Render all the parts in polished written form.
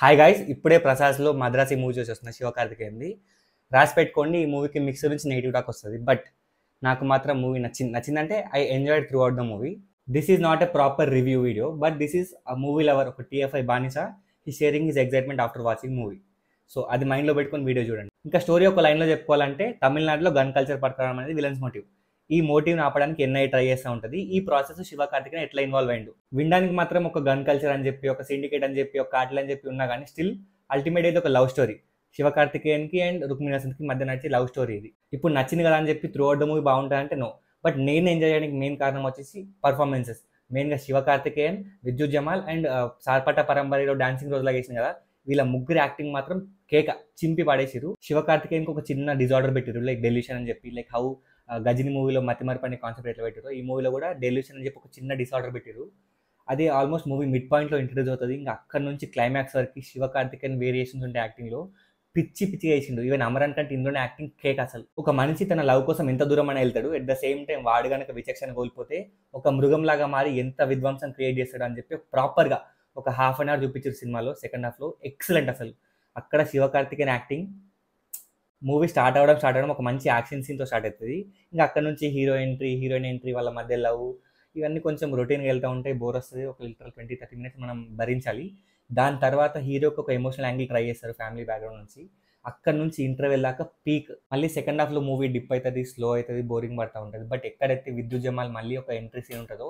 Hi guys, ఇప్పుడే ప్రసాద్లో Madrasi movie చూసి వస్తున్న శివకార్తికేయన్ది. రాసి పెట్టుకోండి, ఈ మూవీకి మిక్స్ నుంచి నెగిటివ్ టాక్ వస్తుంది. బట్ నాకు మాత్రం మూవీ నచ్చిందంటే I enjoyed through out the movie. This is not a proper review video, but this is a movie lover, ఒక టీఎఫ్ఐ బానిస. He sharing his excitement after watching movie. So అది మైండ్లో పెట్టుకొని video చూడండి. ఇంకా స్టోరీ ఒక లైన్లో చెప్పుకోవాలంటే, తమిళనాడులో గన్ కల్చర్ పట్టుకోవడం అనేది విలన్స్ మోటివ్. ఈ మోటివ్ని ఆపడానికి ఎన్ఐ ట్రై చేస్తూ ఉంటుంది. ఈ ప్రాసెస్ శివకార్తికేయన్ ఎట్లా ఇన్వాల్వ్ అయ్యిండు. వినడానికి మాత్రం ఒక గన్ కల్చర్ అని చెప్పి, ఒక సిండికేట్ అని చెప్పి, ఒక కార్టెల్ అని చెప్పి ఉన్నా కానీ స్టిల్ అల్టిమేట్ అయితే ఒక లవ్ స్టోరీ. శివకార్తికేయన్కి అండ్ రుక్మిణి హసన్కి మధ్య నడిచే లవ్ స్టోరీ ఇది. ఇప్పుడు నచ్చింది కదా అని చెప్పి త్రూ అవుట్ ద మూవీ బాగుంటుందంటే నో. బట్ నేను ఎంజాయ్ చేయడానికి మెయిన్ కారణం వచ్చేసి పర్ఫార్మెన్సెస్. మెయిన్గా శివకార్తికేయన్, విద్యుత్ జమాల్ అండ్ సార్పట పరంపరలో డాన్సింగ్ రోజులా చేసింది కదా, వీళ్ళ ముగ్గురు యాక్టింగ్ మాత్రం కేక చింపి పడేసిరు. శివకార్తికేయన్కి ఒక చిన్న డిజార్డర్ పెట్టిరు, లైక్ డెల్యూషన్ అని చెప్పి, లైక్ హౌ గజిని మూవీలో మతిమరపు అనే కాన్సెప్ట్ ఎట్లా పెట్టారు, ఈ మూవీలో కూడా డెల్యూషన్ అని చెప్పి ఒక చిన్న డిసార్డర్ పెట్టారు. అది ఆల్మోస్ట్ మూవీ మిడ్ పాయింట్లో ఇంట్రడ్యూస్ అవుతుంది. ఇంకా అక్కడ నుంచి క్లైమాక్స్ వరకు శివకార్తికేయన్ వేరియేషన్స్ ఉంటాయి యాక్టింగ్లో. పిచ్చి చేసిండు. ఈవెన్ అమరన్ కంటే ఇందులోనే యాక్టింగ్ కేక్. అసలు ఒక మనిషి తన లవ్ కోసం ఎంత దూరం అని వెళ్తాడు, ఎట్ ద సేమ్ టైం వాడు కనుక విచక్షణ కోల్పోతే ఒక మృగంలాగా మారి ఎంత విధ్వంసం క్రియేట్ చేస్తాడు అని చెప్పి ప్రాపర్గా ఒక హాఫ్ అన్ అవర్ చూపించారు సినిమాలో. సెకండ్ హాఫ్లో ఎక్సలెంట్. అసలు అక్కడ శివకార్తికేయన్ యాక్టింగ్. మూవీ స్టార్ట్ అవ్వడం ఒక మంచి యాక్షన్ సీన్తో స్టార్ట్ అవుతుంది. ఇంకా అక్కడ నుంచి హీరోయిన్ ఎంట్రీ, వాళ్ళ మధ్య లవ్, ఇవన్నీ కొంచెం రొటీన్గా వెళ్తూ ఉంటాయి, బోర్ వస్తుంది. ఒక లిటరల్ 20-30 మినిట్స్ మనం భరించాలి. దాని తర్వాత హీరోకి ఒక ఎమోషనల్ యాంగిల్ ట్రై చేస్తారు ఫ్యామిలీ బ్యాక్గ్రౌండ్ నుంచి. అక్కడ నుంచి ఇంటర్వెల్ దాకా పీక్. మళ్ళీ సెకండ్ హాఫ్లో మూవీ డిప్ అవుతుంది, స్లో అవుతుంది, బోరింగ్ పడుతూ ఉంటుంది. బట్ ఎక్కడైతే విద్యుత్ జమాల్ మళ్ళీ ఒక ఎంట్రీ సీన్ ఉంటుందో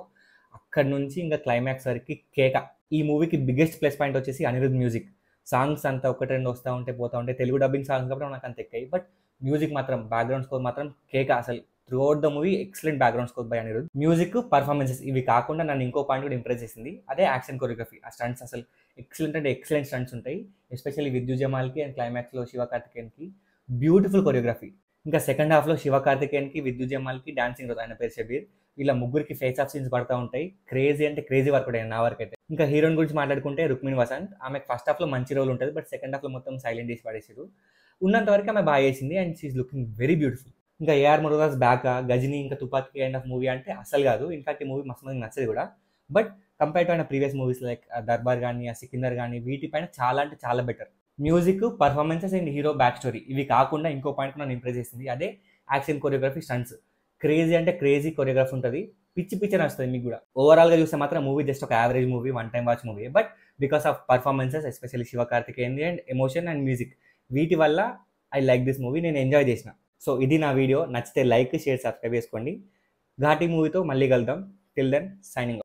అక్కడ నుంచి ఇంకా క్లైమాక్స్ వరకు కేక. ఈ మూవీకి బిగ్గెస్ట్ ప్లస్ పాయింట్ వచ్చేసి అనిరుద్ మ్యూజిక్. సాంగ్స్ అంతా ఒకటి రెండు వస్తూ ఉంటే పోతూ ఉంటాయి, తెలుగు డబ్బింగ్ సాంగ్స్ కాబట్టి నాకు అంత ఎక్కాయి. బట్ మ్యూజిక్ మాత్రం, బ్యాక్గ్రౌండ్ స్కోర్ మాత్రం కేక. అసలు through out the movie excellent background score by Anirudh. Music, performances ఇవి కాకుండా నన్ను ఇంకో పాయింట్ కూడా ఇంప్రెస్ చేసింది, అదే యాక్షన్ కొరియోగ్రఫీ. ఆ స్టంట్స్ అసలు ఎక్సలెంట్ అంటే ఎక్సలెంట్ స్టంట్స్ ఉంటాయి, ఎస్పెషల్లీ విద్యుత్ జమాల్కి అండ్ క్లైమాక్స్లో శివకార్తికేయన్కి బ్యూటిఫుల్ కొరియోగ్రఫీ. ఇంకా సెకండ్ హాఫ్లో శివకార్తికేయన్కి, విద్యుత్ జమాల్కి డాన్సింగ్ రోజు, ఆయన పేరు షబీర్, వీళ్ళ ముగ్గురికి ఫేస్ ఆఫ్ సీన్స్ పడుతూ ఉంటాయి. క్రేజీ అంటే క్రేజీ వర్క్ ఉంటాయి నా వరకు అయితే. ఇంకా హీరోయిన్ గురించి మాట్లాడుకుంటే రుక్మిణి వసంత్. ఆమెకు ఫస్ట్ హాఫ్లో మంచి రోల్ ఉంటుంది, బట్ సెకండ్ హాఫ్లో మొత్తం సైలెంట్ చేసి పడేసారు. ఉన్నంత వరకు ఆమె బాగా చేసింది and she looking very beautiful. ఇంకా ఏఆర్ మురుగదాస్ బ్యాక్, గజని ఇంకా తుపాకీ కైండ్ ఆఫ్ మూవీ అంటే అసలు కాదు. ఇన్ఫాక్ట్ ఈ మూవీ మస్తు మందికి నచ్చదు కూడా. బట్ కంపేర్ టు అయిన ప్రీవియస్ మూవీస్ లైక్ దర్బార్ కానీ, సికిందర్ కానీ, వీటిపైన చాలా అంటే చాలా better. Music, performances and hero back story ఇవి కాకుండా ఇంకో పాయింట్ నన్ను ఇంప్రెస్ చేసింది, అదే యాక్షన్ కొరియోగ్రఫీ, స్టంట్స్. క్రేజీ అంటే క్రేజీ కొరియోగ్రఫీ ఉంటుంది, పిచ్చి నచ్చుతుంది మీకు కూడా. ఓవరాల్గా చూస్తే మాత్రం మూవీ జస్ట్ ఒక average movie, one time watch movie. But because of performances, especially Sivakarthikeyan and emotion and music, వీటి వల్ల ఐ లైక్ దిస్ మూవీ. నేను ఎంజాయ్ చేసిన. సో ఇది నా వీడియో. నచ్చితే లైక్, షేర్, సబ్స్క్రైబ్ చేసుకోండి. ఘాటీ మూవీతో మళ్ళీ కలుద్దాం. Till then signing.